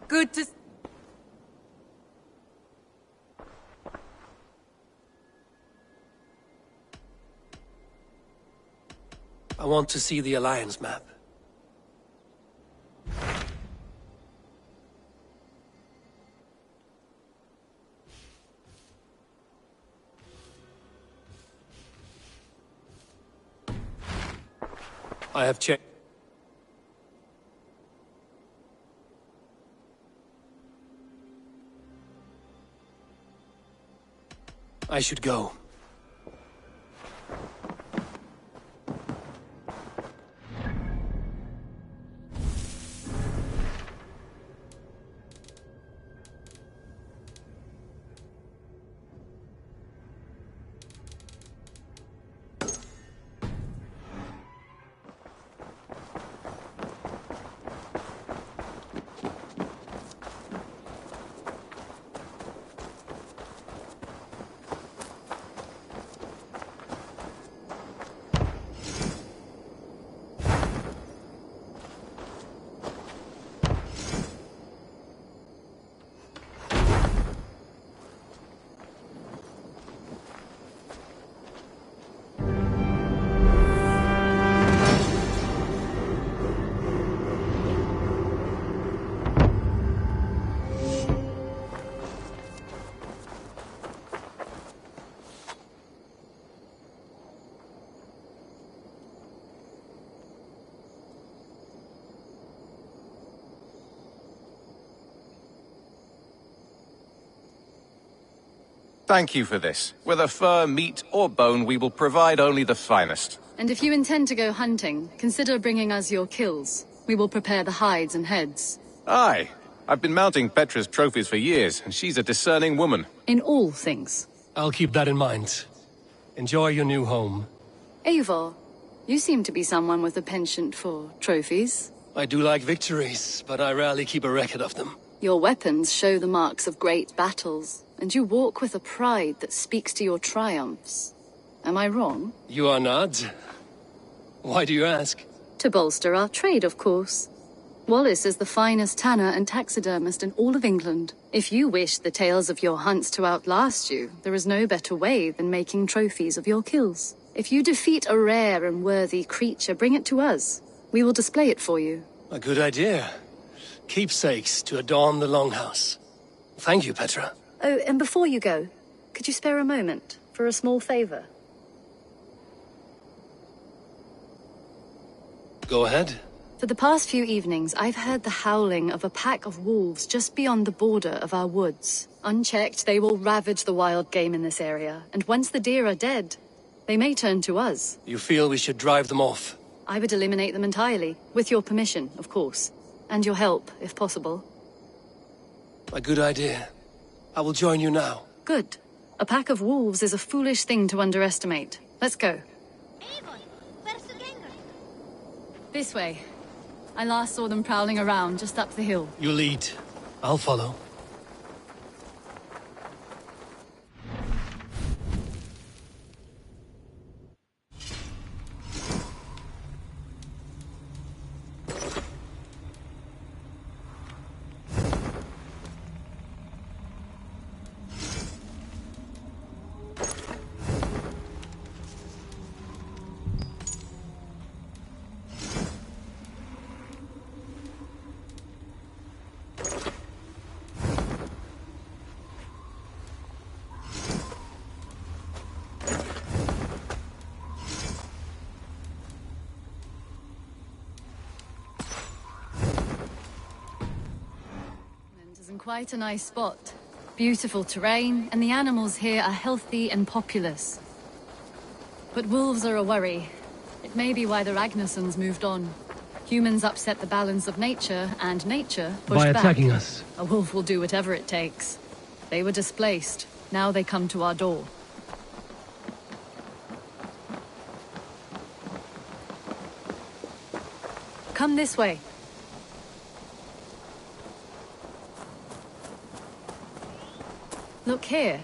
Good to... I want to see the Alliance map. I have checked. I should go. Thank you for this. Whether fur, meat, or bone, we will provide only the finest. And if you intend to go hunting, consider bringing us your kills. We will prepare the hides and heads. Aye. I've been mounting Petra's trophies for years, and she's a discerning woman. In all things. I'll keep that in mind. Enjoy your new home. Eivor, you seem to be someone with a penchant for trophies. I do like victories, but I rarely keep a record of them. Your weapons show the marks of great battles, and you walk with a pride that speaks to your triumphs. Am I wrong? You are not. Why do you ask? To bolster our trade, of course. Wallace is the finest tanner and taxidermist in all of England. If you wish the tales of your hunts to outlast you, there is no better way than making trophies of your kills. If you defeat a rare and worthy creature, bring it to us. We will display it for you. A good idea. Keepsakes to adorn the longhouse. Thank you, Petra. Oh, and before you go, could you spare a moment for a small favor? Go ahead. For the past few evenings, I've heard the howling of a pack of wolves just beyond the border of our woods. Unchecked, they will ravage the wild game in this area, and once the deer are dead, they may turn to us. You feel we should drive them off? I would eliminate them entirely, with your permission, of course. And your help, if possible. A good idea. I will join you now. Good. A pack of wolves is a foolish thing to underestimate. Let's go. This way. I last saw them prowling around just up the hill. You lead. I'll follow. Quite a nice spot. Beautiful terrain, and the animals here are healthy and populous. But wolves are a worry. It may be why the Ragnarsons moved on. Humans upset the balance of nature, and nature pushed back. By attacking us. A wolf will do whatever it takes. They were displaced. Now they come to our door. Come this way. Look here.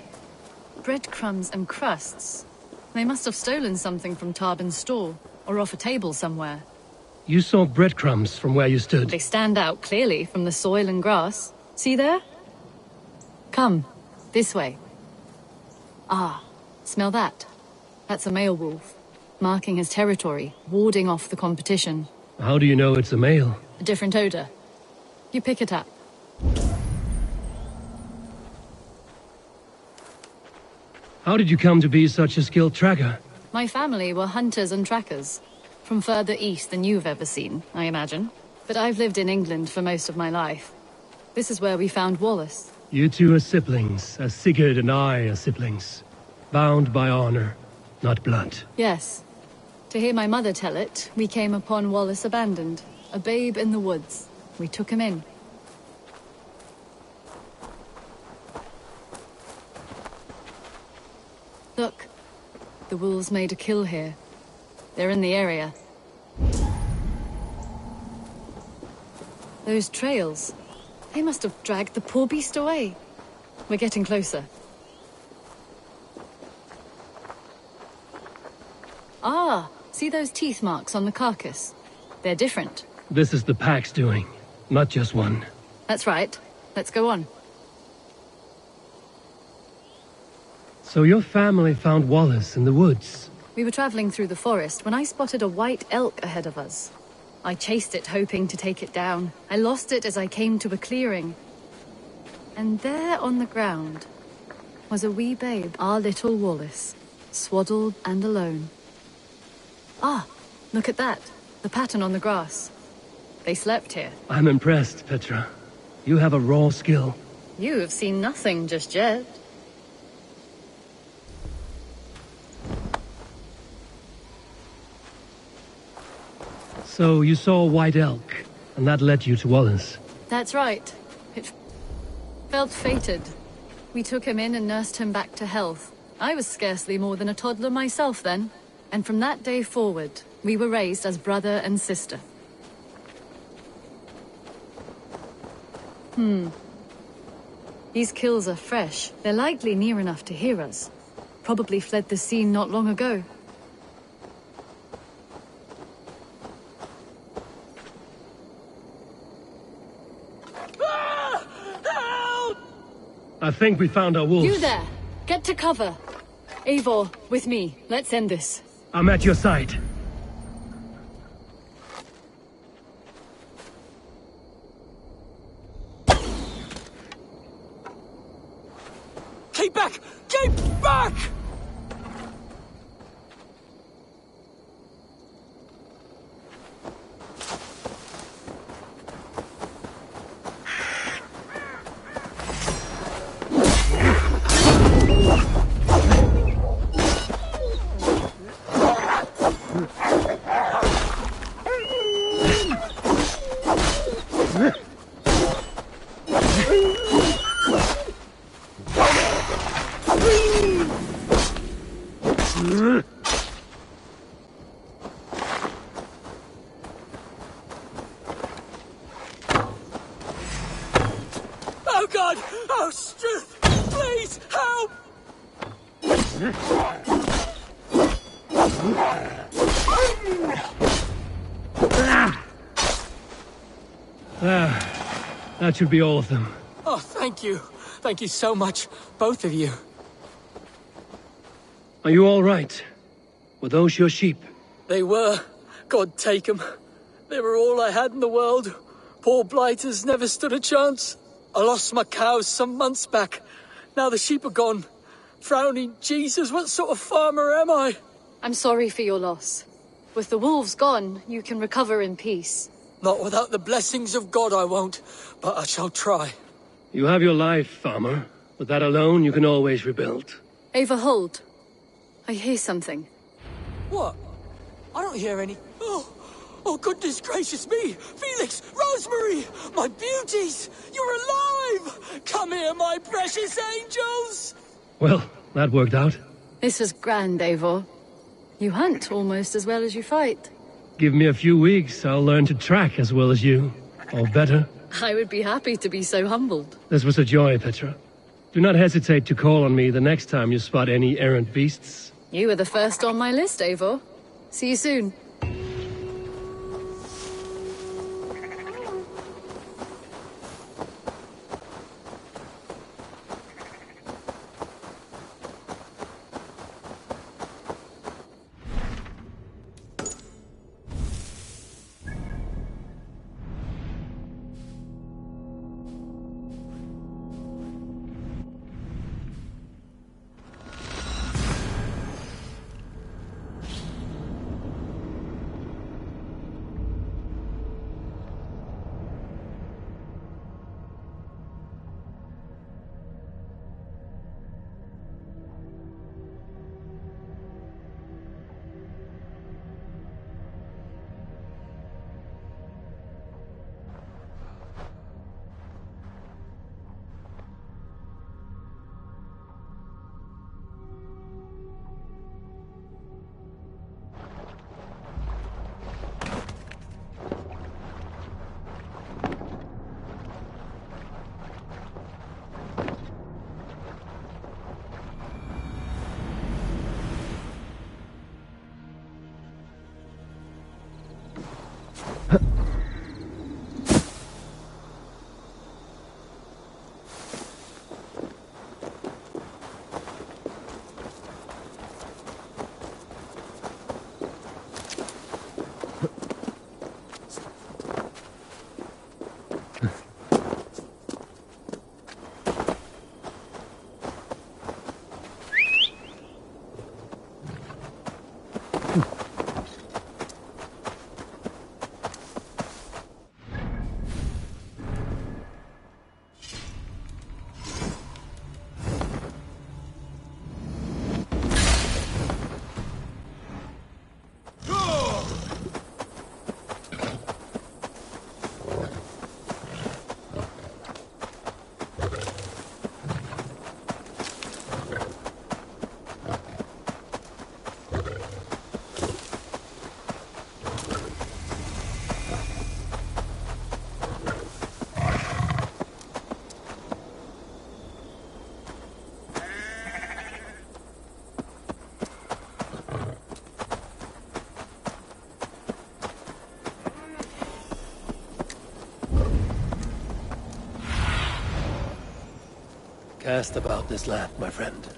Breadcrumbs and crusts. They must have stolen something from Tarbin's store, or off a table somewhere. You saw breadcrumbs from where you stood. They stand out clearly from the soil and grass. See there? Come, this way. Ah, smell that? That's a male wolf, marking his territory, warding off the competition. How do you know it's a male? A different odor. You pick it up. How did you come to be such a skilled tracker? My family were hunters and trackers. From further east than you've ever seen, I imagine. But I've lived in England for most of my life. This is where we found Wallace. You two are siblings, as Sigurd and I are siblings. Bound by honor, not blood. Yes. To hear my mother tell it, we came upon Wallace abandoned, a babe in the woods. We took him in. Look, the wolves made a kill here. They're in the area. Those trails, they must have dragged the poor beast away. We're getting closer. Ah, see those teeth marks on the carcass? They're different. This is the pack's doing, not just one. That's right. Let's go on. So your family found Wallace in the woods? We were traveling through the forest when I spotted a white elk ahead of us. I chased it, hoping to take it down. I lost it as I came to a clearing. And there on the ground was a wee babe, our little Wallace, swaddled and alone. Ah, look at that. The pattern on the grass. They slept here. I'm impressed, Petra. You have a raw skill. You have seen nothing just yet. So you saw a white elk, and that led you to Wallace? That's right. It felt fated. We took him in and nursed him back to health. I was scarcely more than a toddler myself then. And from that day forward, we were raised as brother and sister. These kills are fresh. They're likely near enough to hear us. Probably fled the scene not long ago. I think we found our wolves. You there! Get to cover! Eivor, with me. Let's end this. I'm at your side. Keep back! Keep back! Oh God! Oh, Struth! Please, help! That should be all of them. Oh, thank you. Thank you so much, both of you. Are you all right? Were those your sheep? They were. God take them. They were all I had in the world. Poor blighters never stood a chance. I lost my cows some months back. Now the sheep are gone. Frowning Jesus, what sort of farmer am I? I'm sorry for your loss. With the wolves gone, you can recover in peace. Not without the blessings of God I won't, but I shall try. You have your life, farmer. With that alone, you can always rebuild. Eivor, hold. I hear something. What? I don't hear any... Oh, goodness gracious me! Felix! Rosemary! My beauties! You're alive! Come here, my precious angels! Well, that worked out. This is grand, Eivor. You hunt almost as well as you fight. Give me a few weeks, I'll learn to track as well as you. Or better. I would be happy to be so humbled. This was a joy, Petra. Do not hesitate to call on me the next time you spot any errant beasts. You were the first on my list, Eivor. See you soon. Cast about this land, my friend.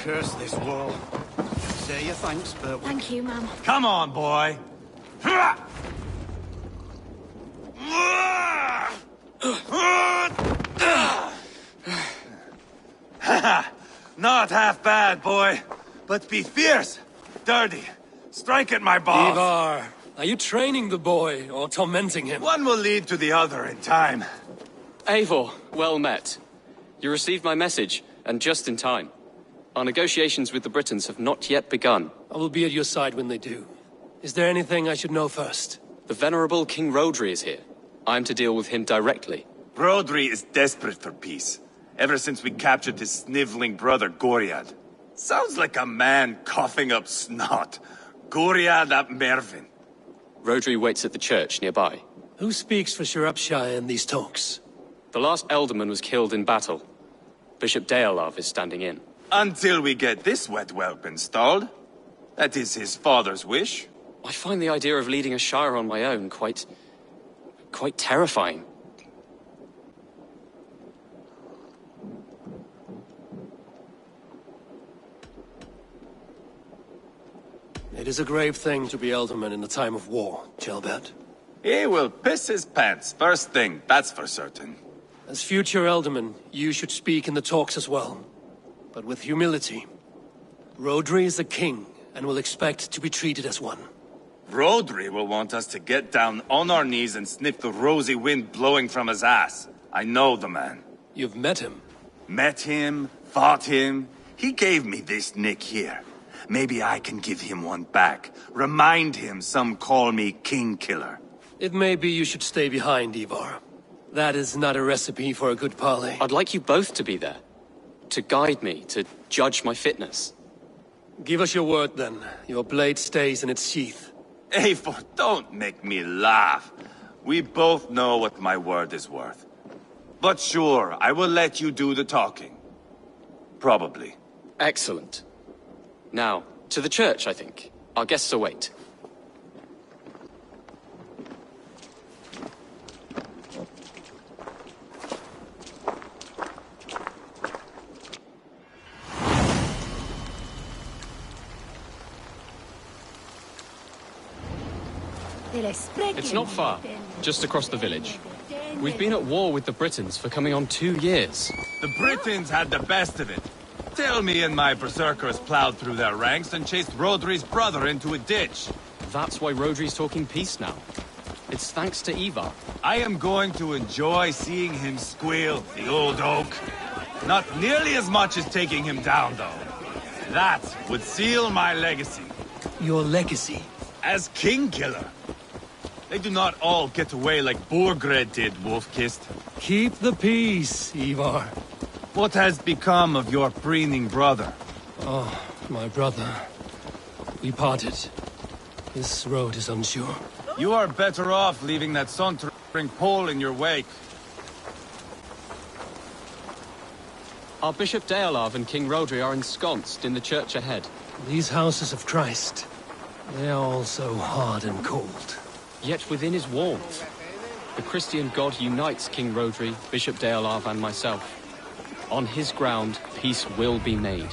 Curse this wall. Say your thanks, but Thank you, Mum. come on, boy. Not half bad, boy. But be fierce, dirty. Strike at my balls. Eivor, are you training the boy or tormenting him? One will lead to the other in time. Eivor, well met. You received my message, and just in time. Our negotiations with the Britons have not yet begun. I will be at your side when they do. Is there anything I should know first? The venerable King Rodri is here. I am to deal with him directly. Rodri is desperate for peace. Ever since we captured his sniveling brother, Goriad. Sounds like a man coughing up snot. Goriad ap Mervyn. Rodri waits at the church nearby. Who speaks for Sciropescire in these talks? The last alderman was killed in battle. Bishop Deolaf is standing in. Until we get this wet whelp installed. That is his father's wish. I find the idea of leading a shire on my own quite terrifying. It is a grave thing to be alderman in a time of war, Ceolbert. He will piss his pants first thing, that's for certain. As future Elderman, you should speak in the talks as well. But with humility. Rodri is a king, and will expect to be treated as one. Rodri will want us to get down on our knees and sniff the rosy wind blowing from his ass. I know the man. You've met him. Met him, fought him. He gave me this nick here. Maybe I can give him one back. Remind him some call me King Killer. It may be you should stay behind, Eivor. That is not a recipe for a good parley. I'd like you both to be there. To guide me, to judge my fitness. Give us your word, then. Your blade stays in its sheath. Eivor, don't make me laugh. We both know what my word is worth. But sure, I will let you do the talking. Probably. Excellent. Now, to the church, I think. Our guests await. It's not far, just across the village. We've been at war with the Britons for coming on 2 years. The Britons had the best of it. Tell me and my berserkers plowed through their ranks and chased Rodri's brother into a ditch. That's why Rodri's talking peace now. It's thanks to Eivor. I am going to enjoy seeing him squeal, the old oak. Not nearly as much as taking him down, though. That would seal my legacy. Your legacy? As King Killer. They do not all get away like Borgred did, Wolf-Kissed. Keep the peace, Eivor. What has become of your preening brother? Oh, my brother. We parted. This road is unsure. You are better off leaving that sauntering pole in your wake. Our Bishop Deolav and King Rodri are ensconced in the church ahead. These houses of Christ, they are all so hard and cold. Yet within his warmth, the Christian God unites King Rodri, Bishop Deolav and myself. On his ground, peace will be made.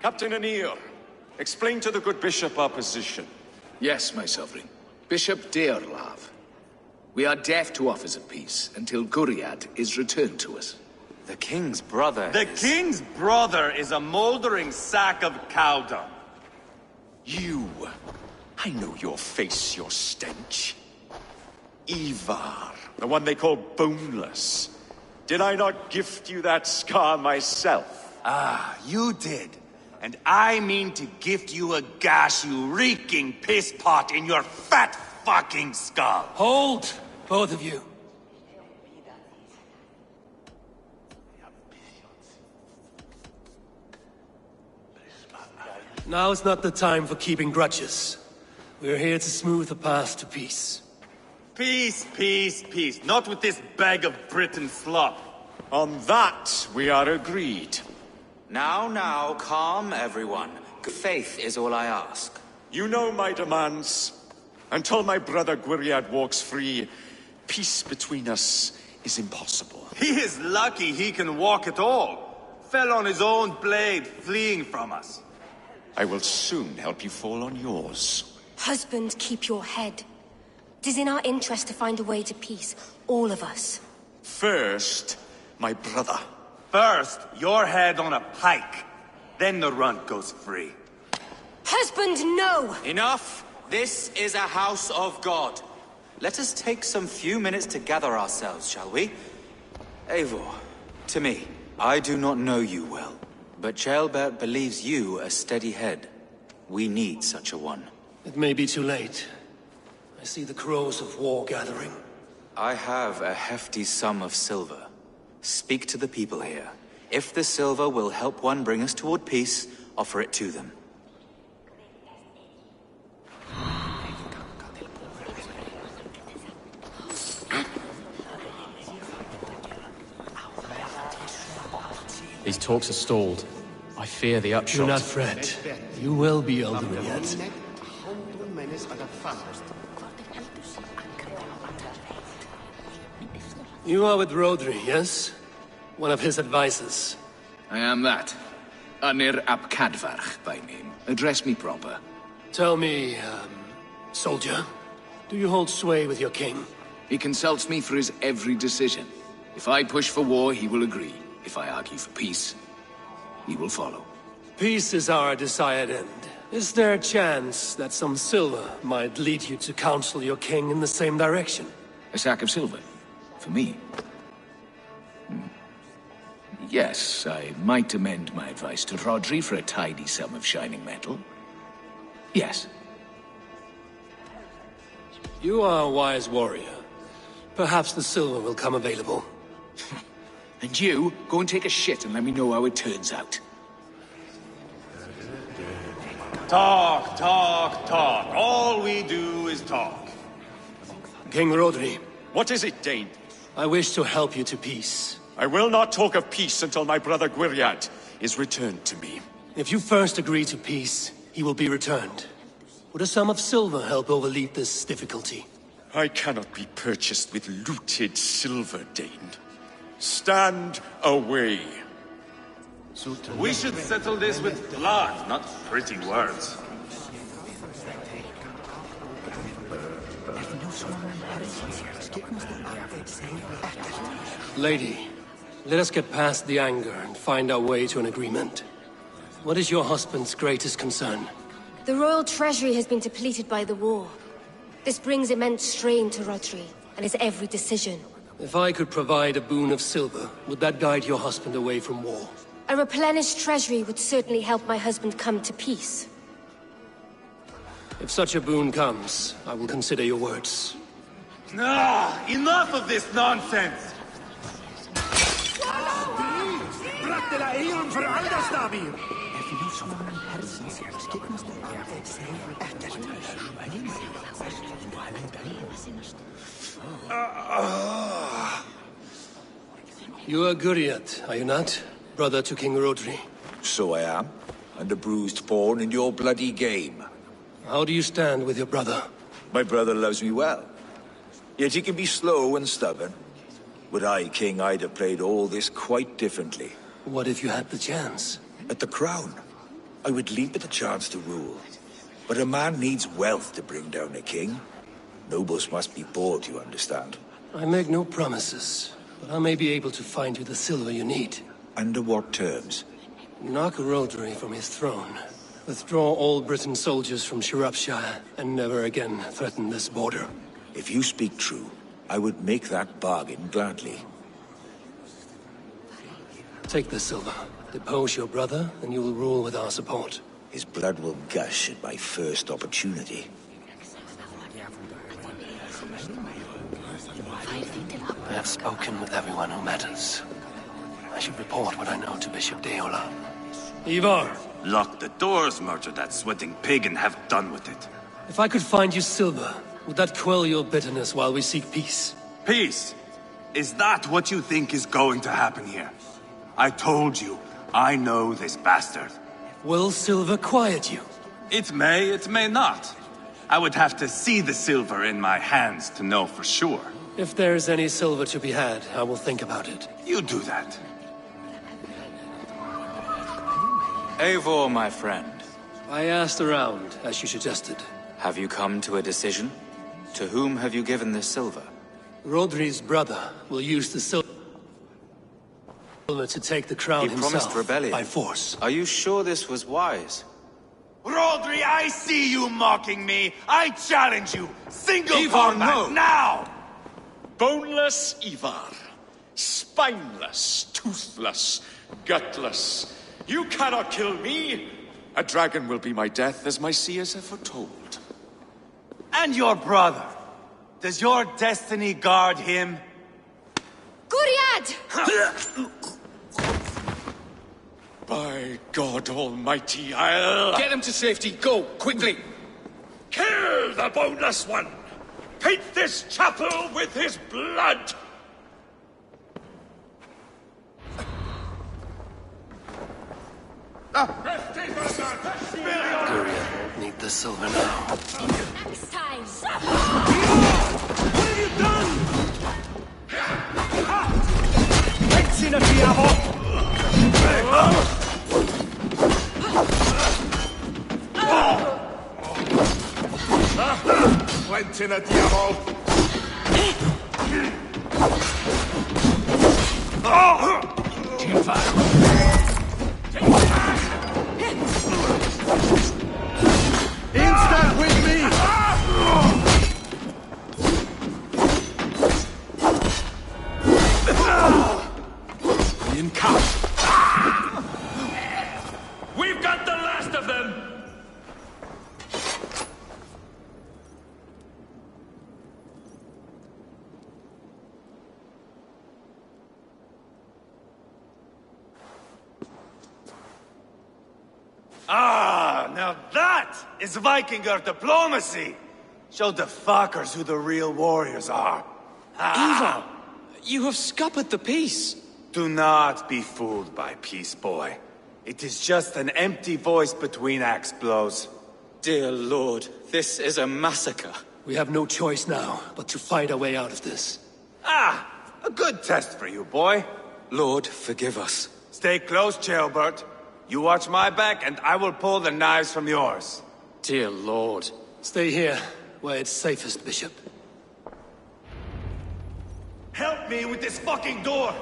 Captain Anir, explain to the good bishop our position. Yes, my sovereign. Bishop Deolav. We are deaf to offers of peace until Guriad is returned to us. The king's brother The king's brother is a mouldering sack of cow dung. You. I know your face, your stench. Eivor, the one they call boneless. Did I not gift you that scar myself? Ah, you did. And I mean to gift you a gash, you reeking piss pot in your fat fucking skull. Hold, both of you. Now is not the time for keeping grudges. We're here to smooth the path to peace. Peace, peace, peace. Not with this bag of Britain slop. On that, we are agreed. Now, calm everyone. Good faith is all I ask. You know my demands. Until my brother Guriad walks free, peace between us is impossible. He is lucky he can walk at all. Fell on his own blade, fleeing from us. I will soon help you fall on yours. Husband, keep your head. It is in our interest to find a way to peace, all of us. First, my brother. First, your head on a pike. Then the runt goes free. Husband, no! Enough! This is a house of God. Let us take some few minutes to gather ourselves, shall we? Eivor, to me, I do not know you well, but Ceolbert believes you a steady head. We need such a one. It may be too late. I see the crows of war gathering. I have a hefty sum of silver. Speak to the people here. If the silver will help one bring us toward peace, offer it to them. These talks are stalled. I fear the upshot. Do not fret. You will be elderly yet. You are with Rodri, yes? one of his advisors. I am that. Anir ap Cadfarch by name. Address me proper. Tell me, soldier, do you hold sway with your king? He consults me for his every decision. If I push for war, he will agree. If I argue for peace, he will follow. Peace is our desired end. Is there a chance that some silver might lead you to counsel your king in the same direction? A sack of silver? For me? Yes, I might amend my advice to Rodri for a tidy sum of shining metal. Yes. You are a wise warrior. Perhaps the silver will come available. And you, go and take a shit and let me know how it turns out. Talk, talk, talk. All we do is talk. King Rodri. What is it, Dane? I wish to help you to peace. I will not talk of peace until my brother Gwiriad is returned to me. If you first agree to peace, he will be returned. Would a sum of silver help overleap this difficulty? I cannot be purchased with looted silver, Dane. Stand away. We should settle this with blood, not pretty words. Lady, let us get past the anger and find our way to an agreement. What is your husband's greatest concern? The royal treasury has been depleted by the war. This brings immense strain to Rodri and his every decision. If I could provide a boon of silver, would that guide your husband away from war? A replenished treasury would certainly help my husband come to peace. If such a boon comes, I will consider your words. Ah, enough of this nonsense! You are Gwiriad, are you not? Brother to King Rodri. So I am, and a bruised pawn in your bloody game. How do you stand with your brother? My brother loves me well. Yet he can be slow and stubborn. Were I king, I'd have played all this quite differently. What if you had the chance? At the crown, I would leap at the chance to rule. But a man needs wealth to bring down a king. Nobles must be bought, you understand. I make no promises, but I may be able to find you the silver you need. Under what terms? Knock Rodri from his throne. Withdraw all Britain soldiers from Sciropescire, and never again threaten this border. If you speak true, I would make that bargain gladly. Take the silver. Depose your brother, and you will rule with our support. His blood will gush at my first opportunity. I have spoken with everyone who matters. I should report what I know to Bishop Deola. Eivor! Lock the doors, murder that sweating pig, and have done with it. If I could find you silver, would that quell your bitterness while we seek peace? Peace? Is that what you think is going to happen here? I told you, I know this bastard. Will silver quiet you? It may not. I would have to see the silver in my hands to know for sure. If there's any silver to be had, I will think about it. You do that. Eivor, my friend. I asked around, as you suggested. Have you come to a decision? To whom have you given this silver? Rodri's brother will use the silver to take the crown He promised himself rebellion. by force. Are you sure this was wise? Rodri, I see you mocking me. I challenge you. Single Eivor, combat, no. now! Boneless Eivor. Spineless, toothless, gutless. You cannot kill me. A dragon will be my death, as my seers have foretold. And your brother. Does your destiny guard him? Gwiriad! By God Almighty, I'll... Get him to safety. Go, quickly. Kill the boneless one! Paint this chapel with his blood! Gwiriad won't need the silver now. Next time! What have you done? Putin a diavol! Instant with me! In cup! We've got the last of them! Ah, now that is Vikinger diplomacy! Show the fuckers who the real warriors are. Eivor, you have scuppered the peace. Do not be fooled by peace, boy. It is just an empty voice between axe blows. Dear Lord, this is a massacre. We have no choice now, but to fight our way out of this. Ah, a good test for you, boy. Lord, forgive us. Stay close, Ceolbert. You watch my back, and I will pull the knives from yours. Dear Lord. Stay here, where it's safest, Bishop. Help me with this fucking door!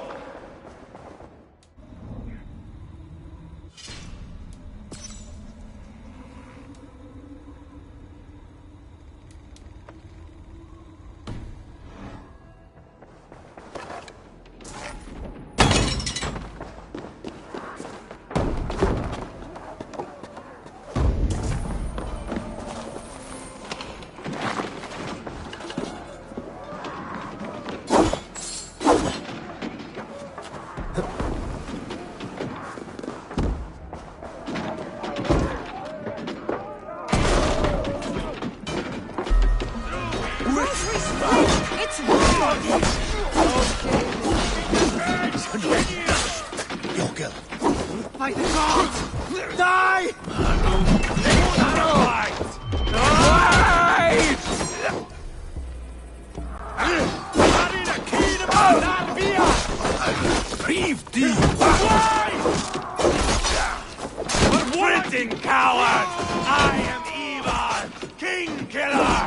Coward! I am Eivor, King Killer!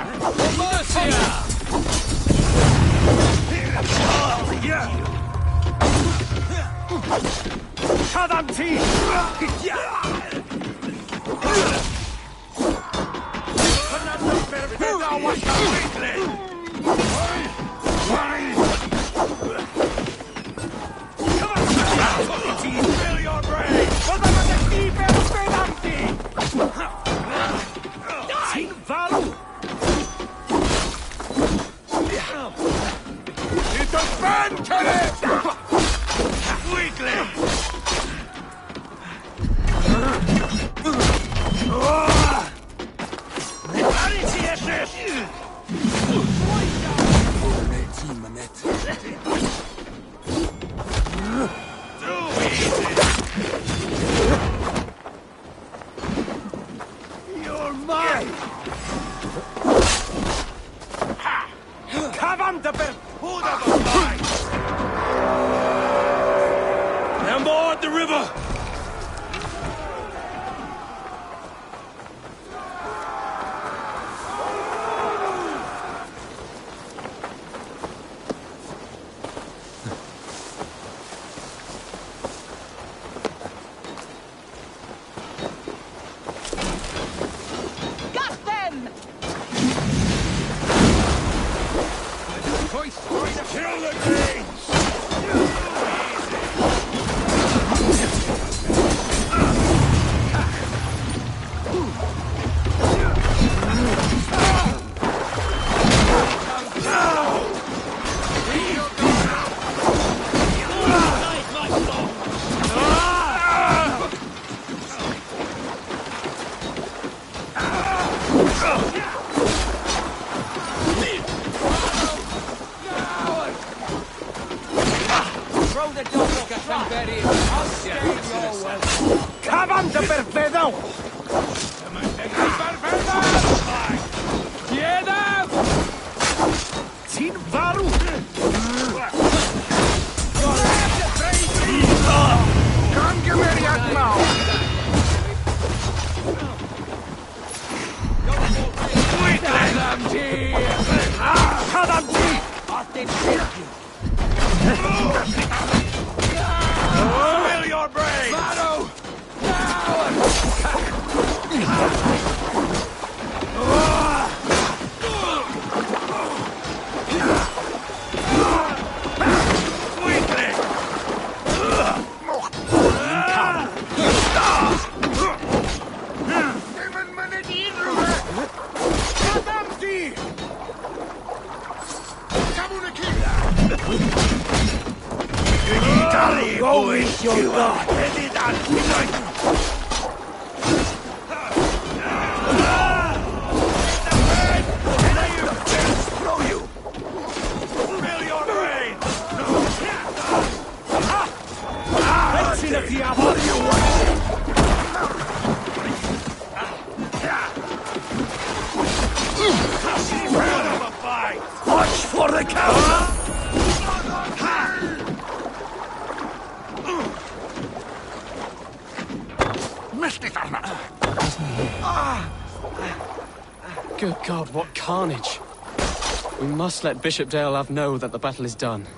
And board the river! Kill the king! Cavante per pedão! Pieda! Sin varu! Kangemeriak now! Quickly! Spill your brains! Go with your God. Watch for the cow! Good God, what carnage! We must let Bishop Deolav know that the battle is done.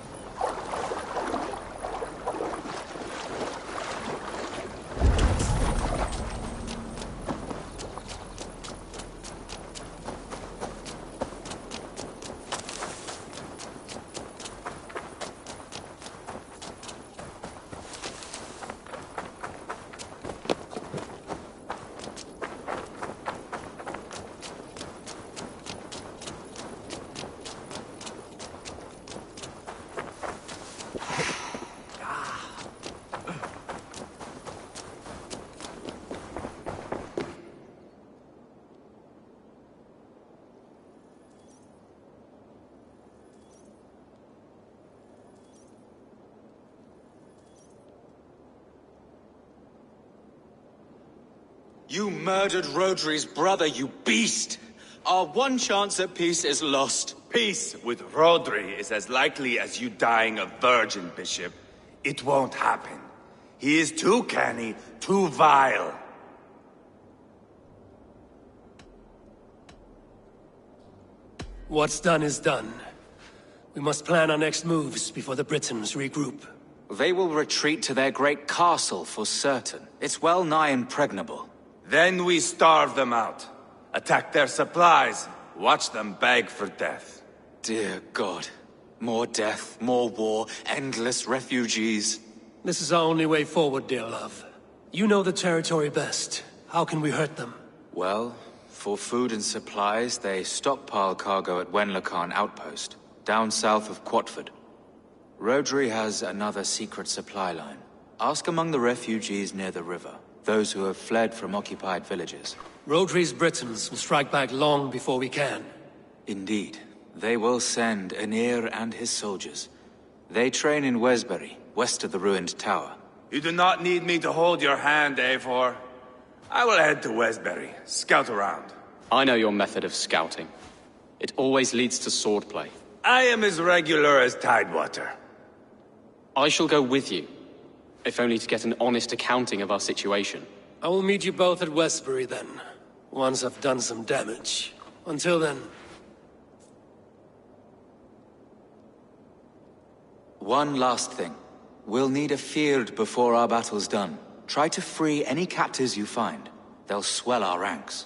You murdered Rodri's brother, you beast! Our one chance at peace is lost. Peace with Rodri is as likely as you dying a virgin, Bishop. It won't happen. He is too canny, too vile. What's done is done. We must plan our next moves before the Britons regroup. They will retreat to their great castle for certain. It's well nigh impregnable. Then we starve them out. Attack their supplies. Watch them beg for death. Dear God. More death, more war, endless refugees. This is our only way forward, dear love. You know the territory best. How can we hurt them? Well, for food and supplies, they stockpile cargo at Wenlocan outpost, down south of Quatford. Rodri has another secret supply line. Ask among the refugees near the river. Those who have fled from occupied villages. Rodri's Britons will strike back long before we can. Indeed. They will send Aenir and his soldiers. They train in Wesbury, west of the ruined tower. You do not need me to hold your hand, Eivor. I will head to Wesbury, scout around. I know your method of scouting. It always leads to swordplay. I am as regular as Tidewater. I shall go with you, if only to get an honest accounting of our situation. I will meet you both at Westbury then, once I've done some damage. Until then... One last thing. We'll need a field before our battle's done. Try to free any captives you find. They'll swell our ranks.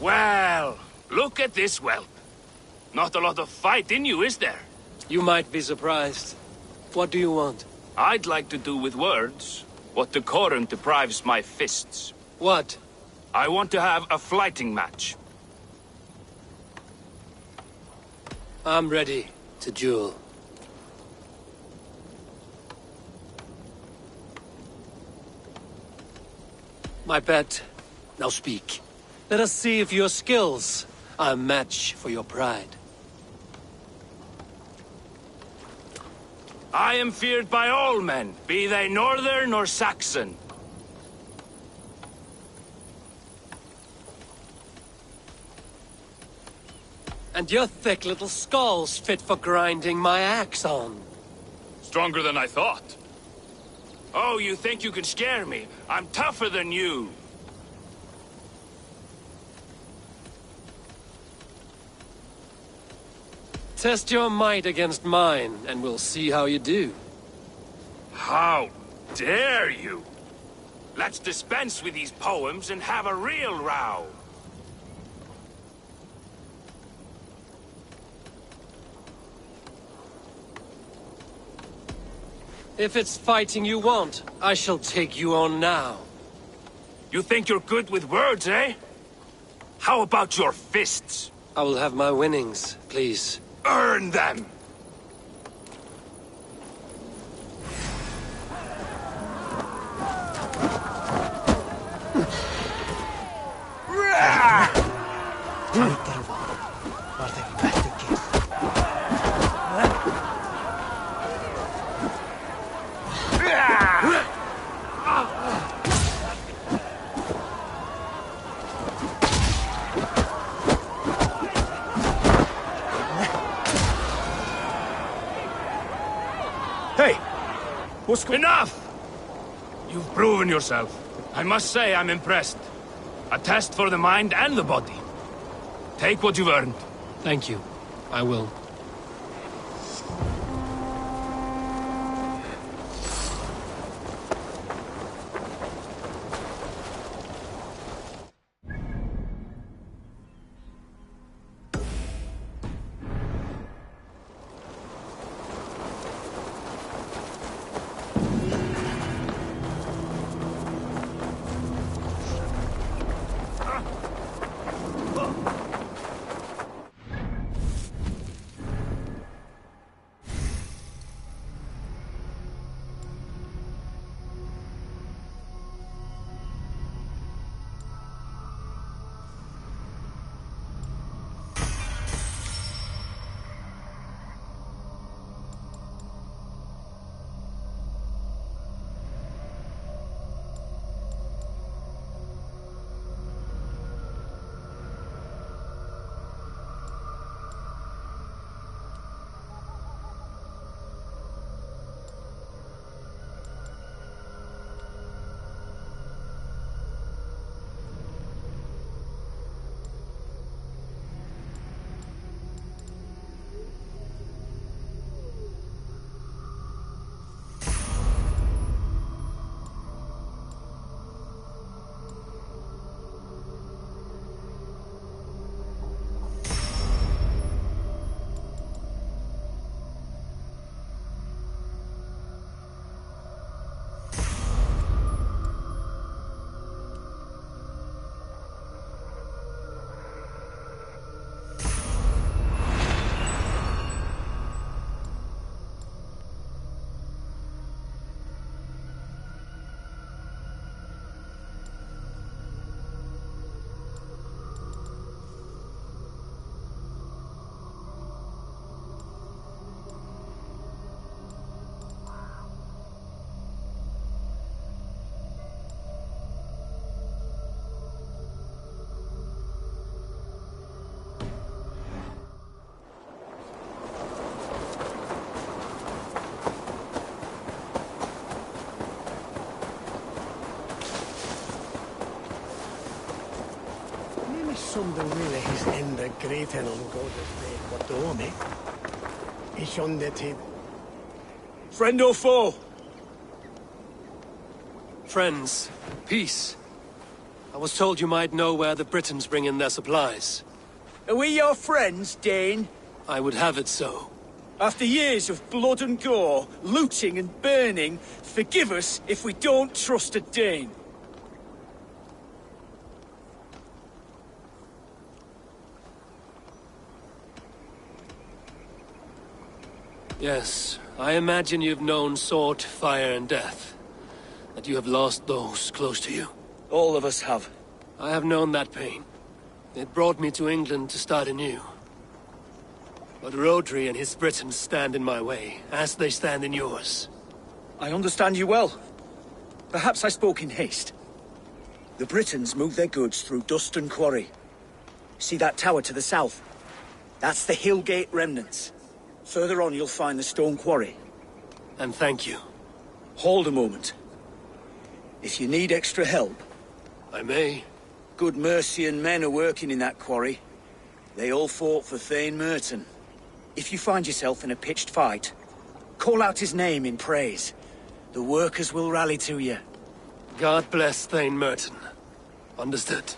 Well, look at this whelp. Not a lot of fight in you, is there? You might be surprised. What do you want? I'd like to do with words what decorum deprives my fists. What? I want to have a fighting match. I'm ready to duel. My pet, now speak. Let us see if your skills are a match for your pride. I am feared by all men, be they northern or Saxon. And your thick little skull's fit for grinding my axe on. Stronger than I thought. Oh, you think you can scare me? I'm tougher than you. Test your might against mine, and we'll see how you do. How dare you? Let's dispense with these poems and have a real row. If it's fighting you want, I shall take you on now. You think you're good with words, eh? How about your fists? I will have my winnings, please. Earn them! Enough! You've proven yourself. I must say I'm impressed. A test for the mind and the body. Take what you've earned. Thank you. I will. Som de ville his enda greten on godes name what do me. Is on the tip. Friend or foe? Friends, peace. I was told you might know where the Britons bring in their supplies. Are we your friends, Dane? I would have it so. After years of blood and gore, looting and burning, forgive us if we don't trust a Dane. Yes, I imagine you've known sword, fire, and death. That you have lost those close to you. All of us have. I have known that pain. It brought me to England to start anew. But Rhodri and his Britons stand in my way, as they stand in yours. I understand you well. Perhaps I spoke in haste. The Britons move their goods through Duston Quarry. See that tower to the south? That's the Hillgate remnants. Further on, you'll find the stone quarry. And thank you. Hold a moment. If you need extra help... I may. Good Mercian men are working in that quarry. They all fought for Thane Merton. If you find yourself in a pitched fight, call out his name in praise. The workers will rally to you. God bless Thane Merton. Understood.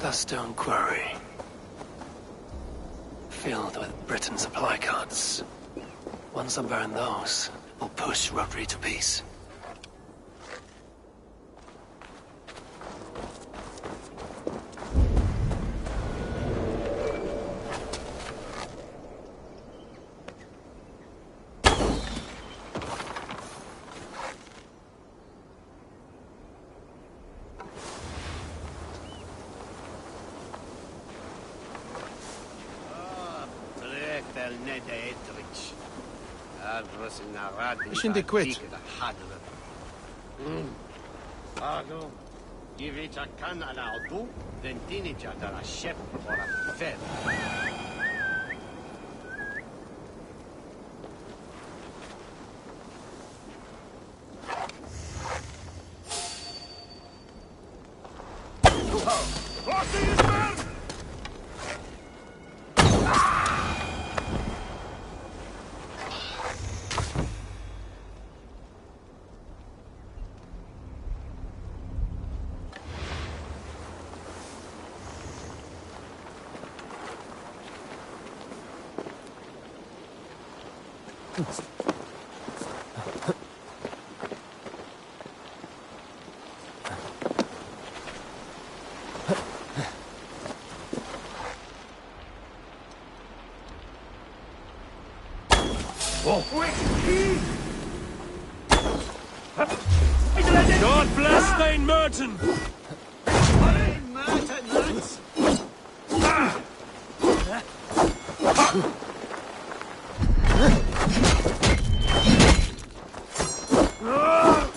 The stone quarry. Filled with Britain's supply carts. Once I burn those, we'll push Rhodri to peace. Isn't it quit? God bless Lain-Merton!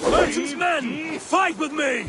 Merton's men! Fight with me!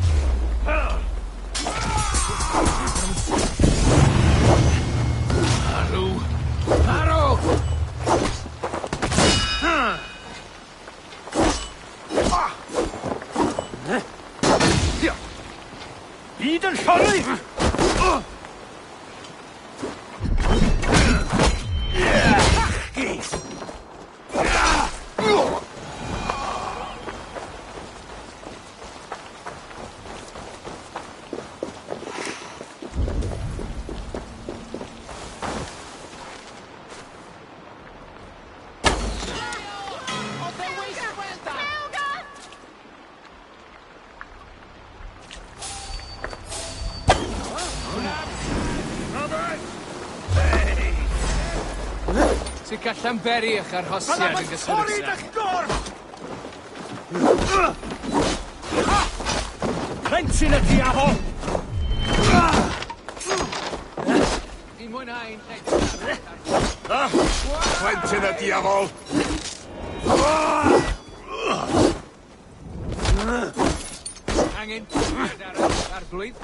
Gallan beri eich arhosiad yn gysylltu. Plentyn y diafol! Di mwynhau'n Plentyn y diafol! Angen ar blwydd.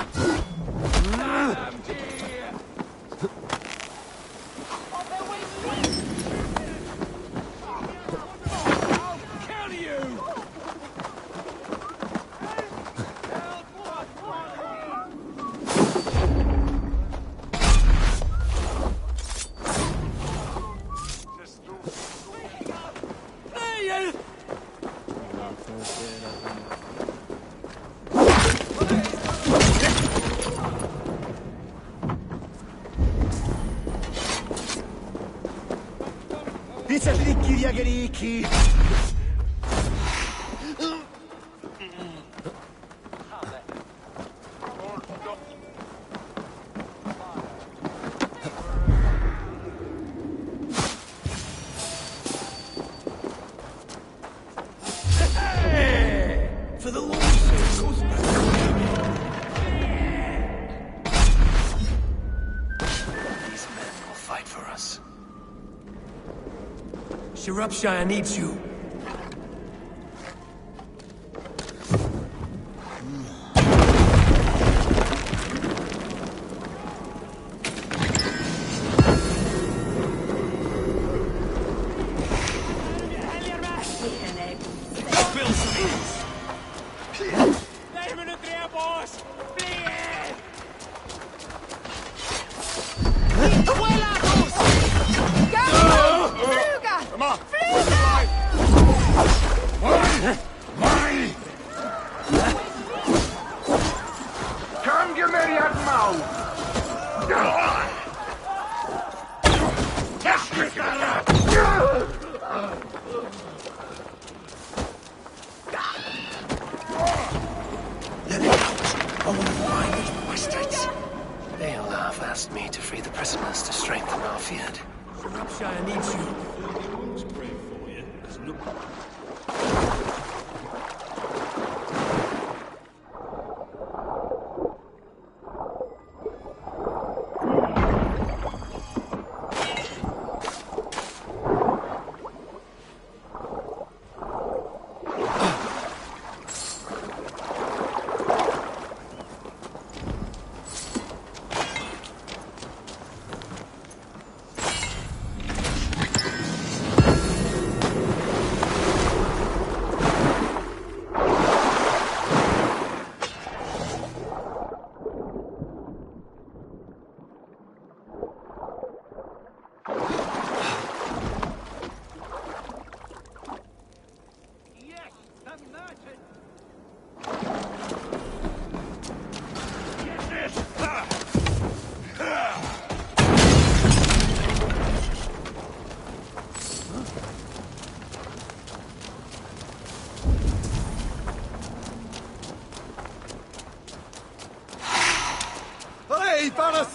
Shropshire needs you. Eivor asked me to free the prisoners to strengthen our field. Shropshire needs you.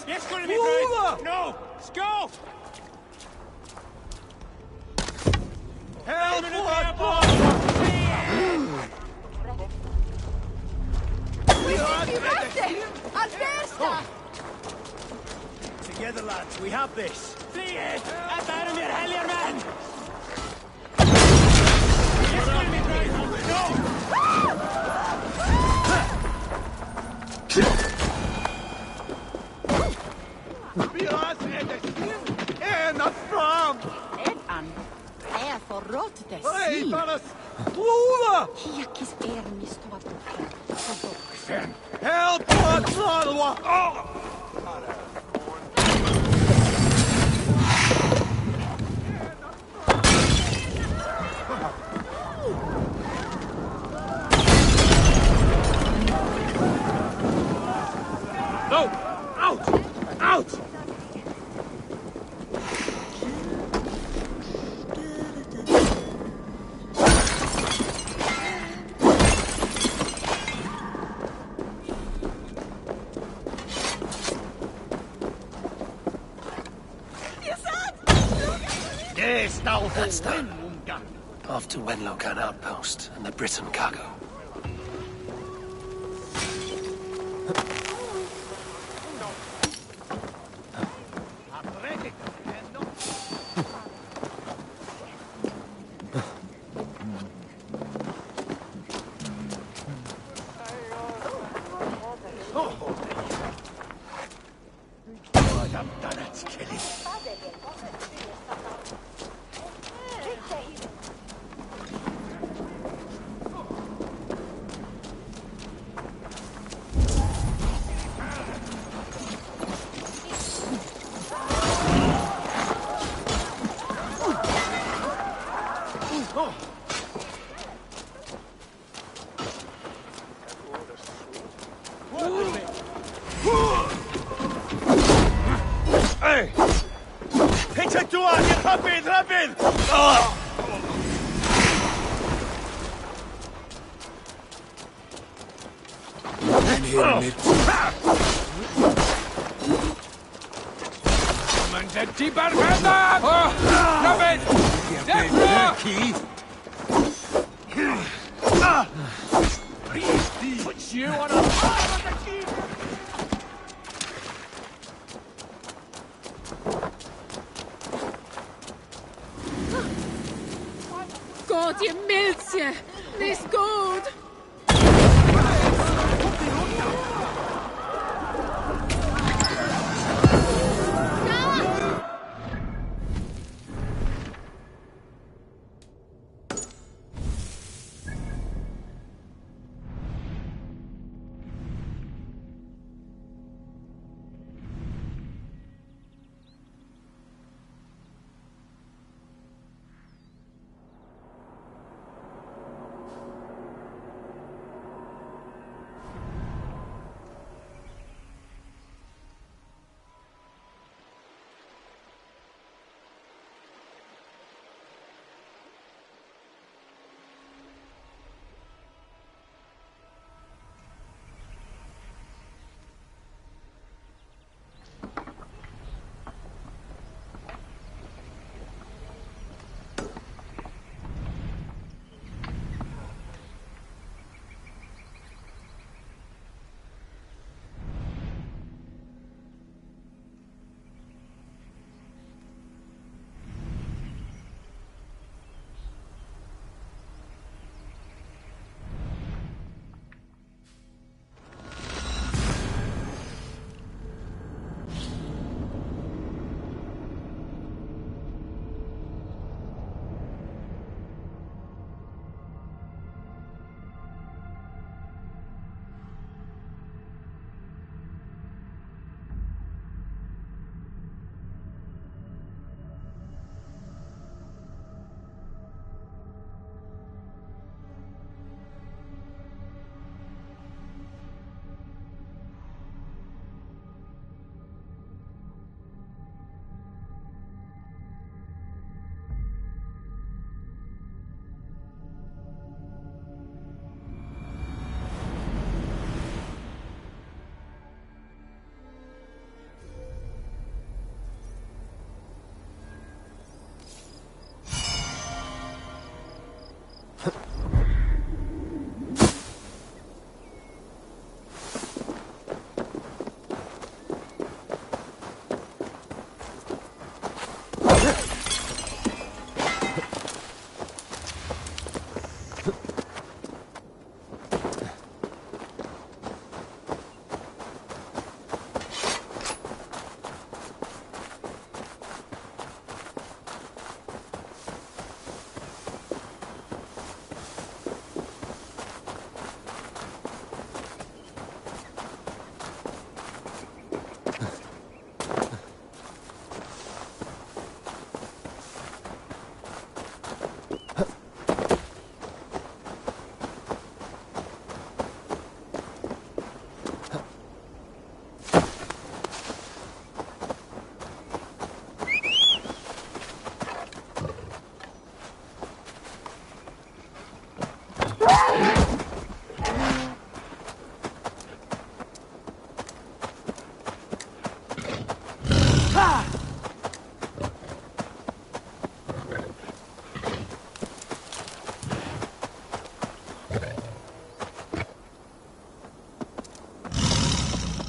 Yes, going to be great. No, go. Help! Together, lads, we have this. No! Out! Out! That's done. Off to Wenlokan outpost and the Britain cargo. God je milce! This good!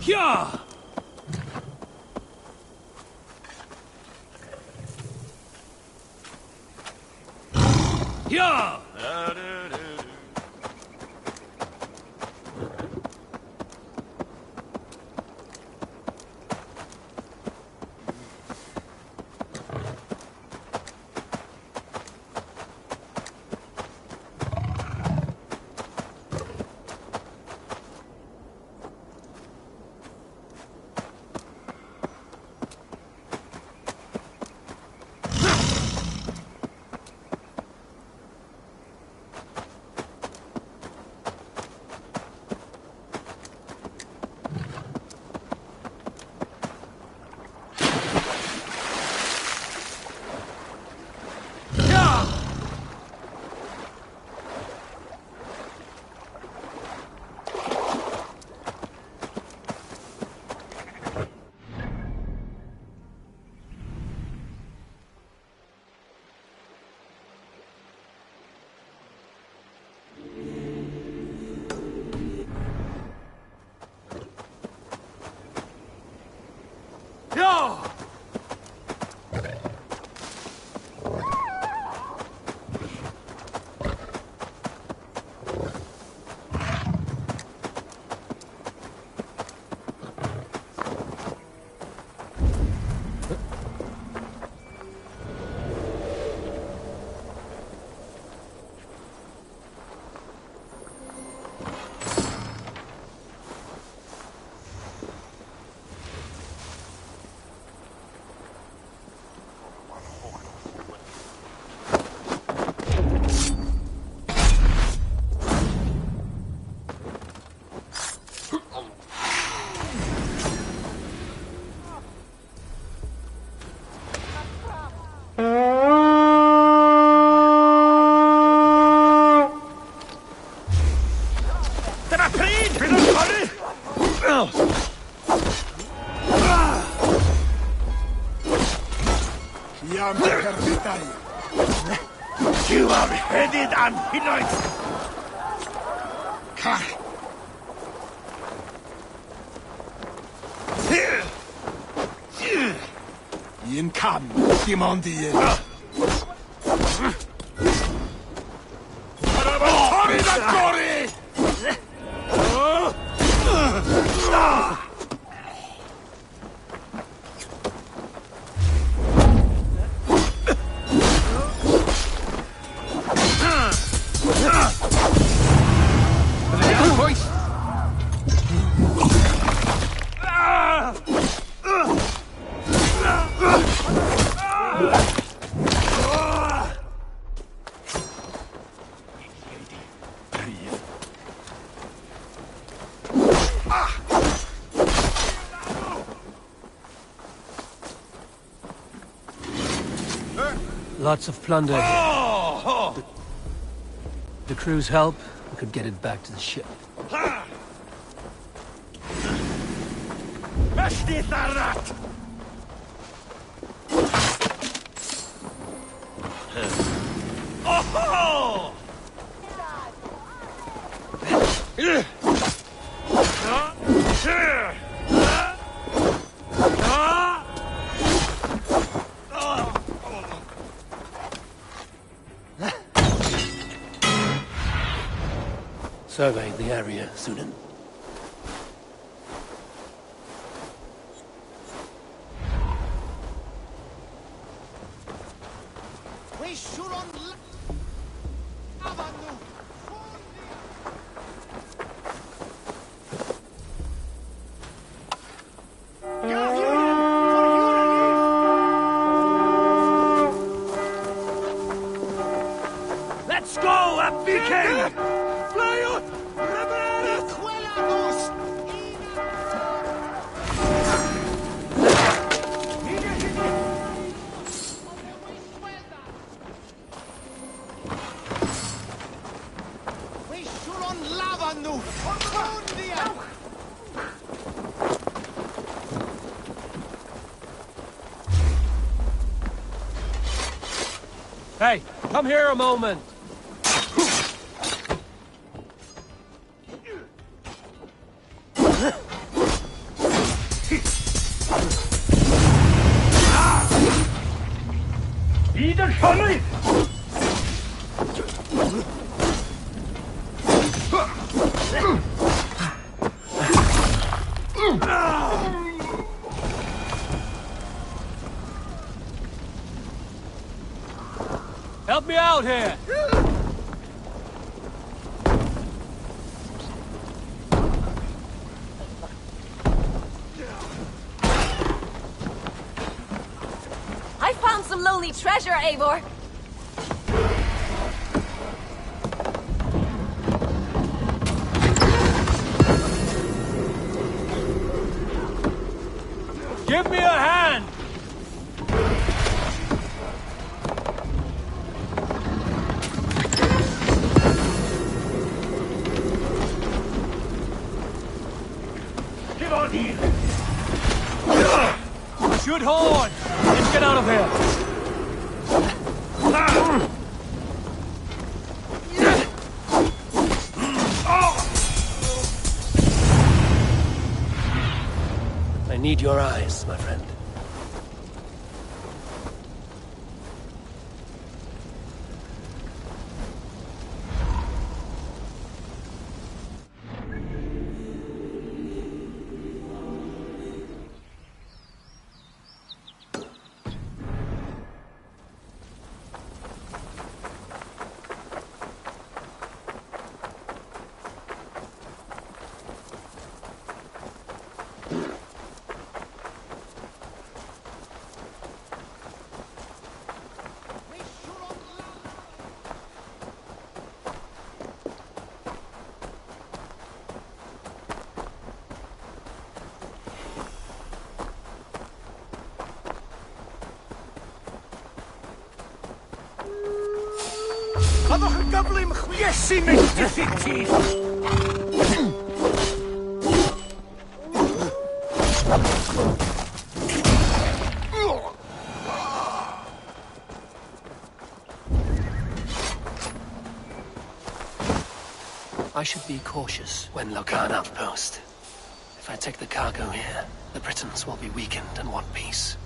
Yeah! Yeah! You are headed and hinoid. Ian Cam, Dimondi. Lots of plunder here. The crew's help, we could get it back to the ship. Survey the area, Sunan. Let's go, a Viking! Hey, come here a moment. Help me out here! I found some lonely treasure, Eivor! Give me a hand! Shoot horn! Let's get out of here! I need your eyes, my friend. should be cautious when Locarn outpost. If I take the cargo here, the Britons will be weakened and want peace.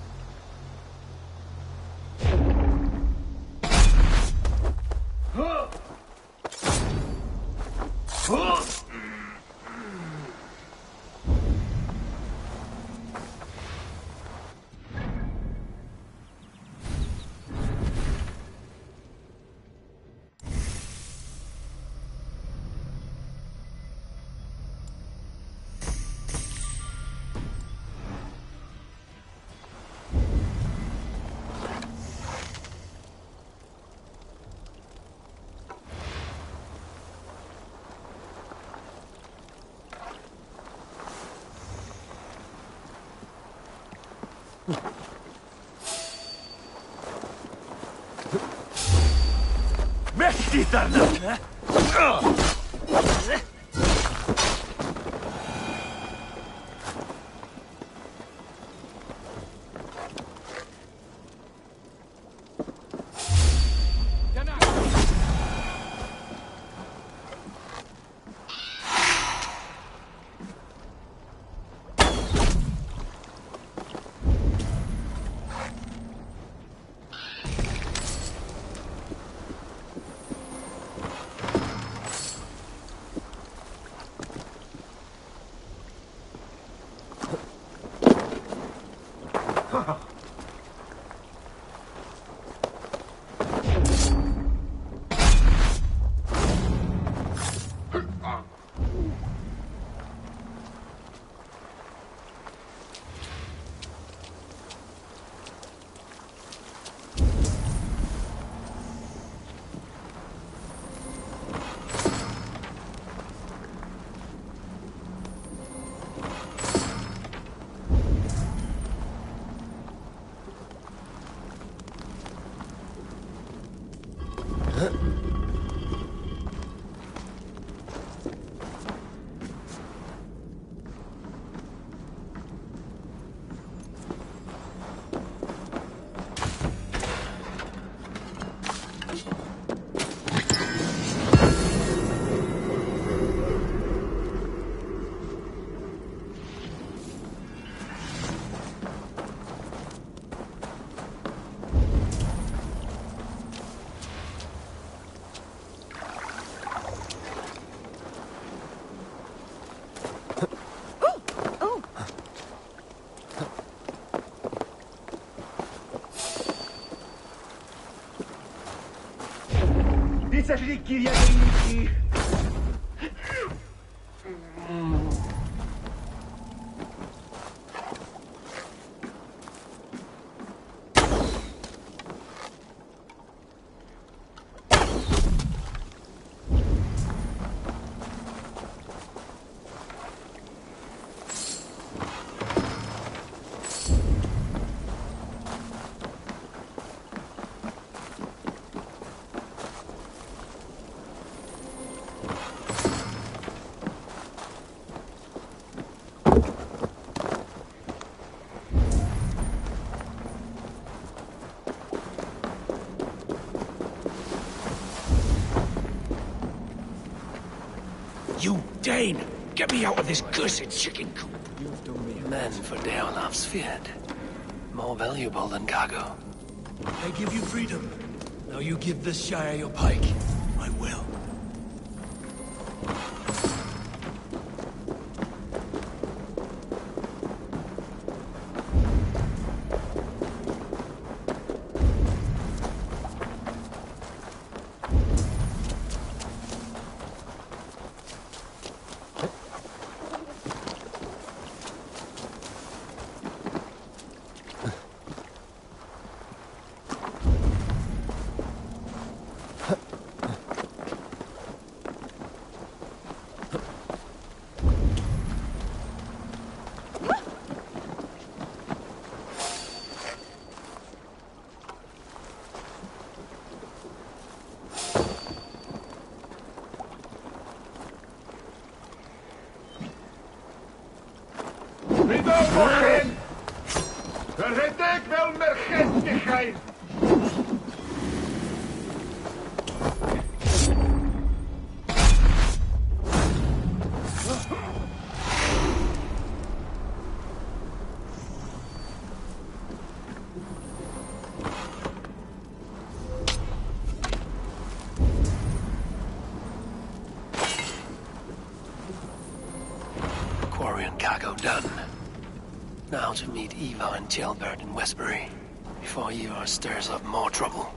You Dane! Get me out of this cursed chicken coop! Men for Deolaf's feared. More valuable than cargo. I give you freedom. Now you give this Shire your pike. I will. Arthurian cargo done. Now to meet Eivor and Ceolbert in Westbury, before Eivor stirs up more trouble.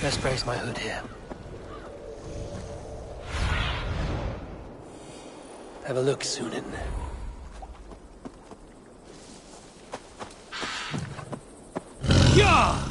Best brace my hood here. Have a look, Sunan. Yeah!